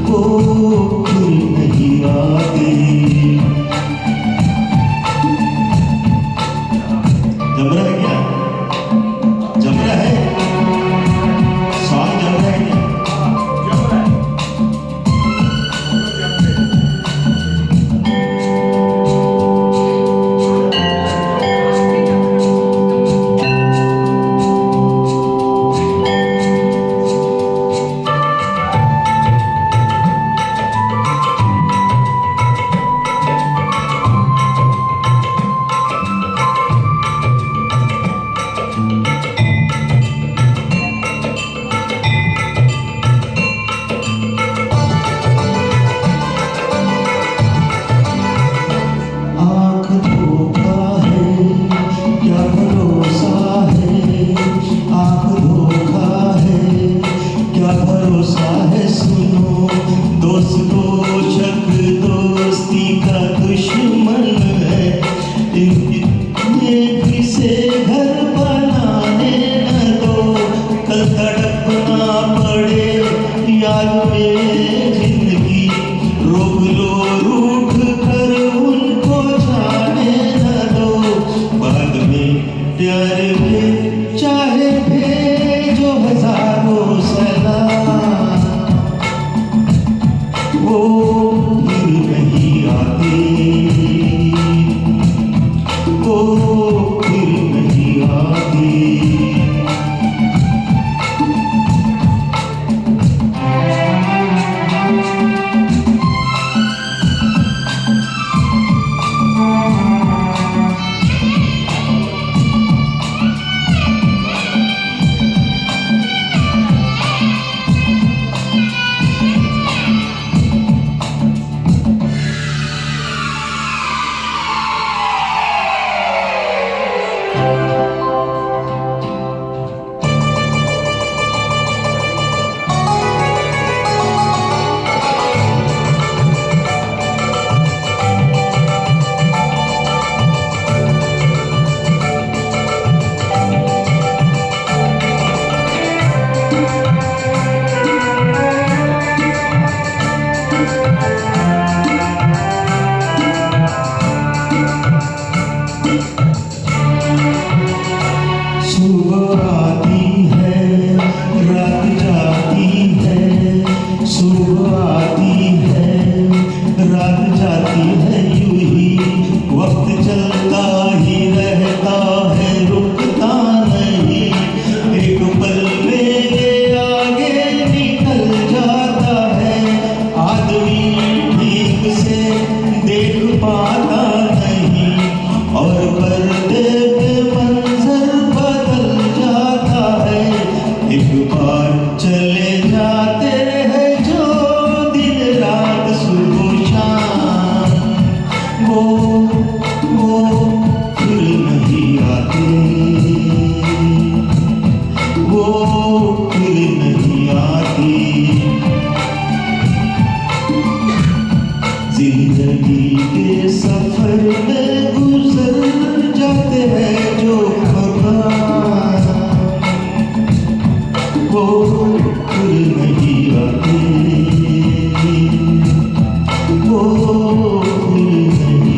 वो फिर नहीं आते। जम रहा है क्या? जम रहा है? सॉन्ग जम रहा है क्या? दोस्ती का दुश्मन है, इतने भी से घर बनाने न दो, कल तड़पना पड़े याद में जिंदगी। रोक लो रूठ कर उनको जाने न दो, बाद में प्यार में चाहे भेजो हजारों सलाम, वो फिर नहीं आते, वो फिर नहीं आते। सुबह आती है, रात जाती है, सुबह आती है, रात जाती है, यूं ही वक्त चलता ही रहता है, रुकता नहीं। एक पल मेरे आगे निकल जाता है, आदमी ठीक से देख पाता नहीं, और पर्दे पे मंजर एक बार चले जाते हैं जो दिन रात सुबह शाम, वो फिर नहीं आते, वो फिर नहीं आते। जिंदगी के सफर में गुजर जाते हैं जो भगवान, वो फिर नहीं आते, वो फिर नहीं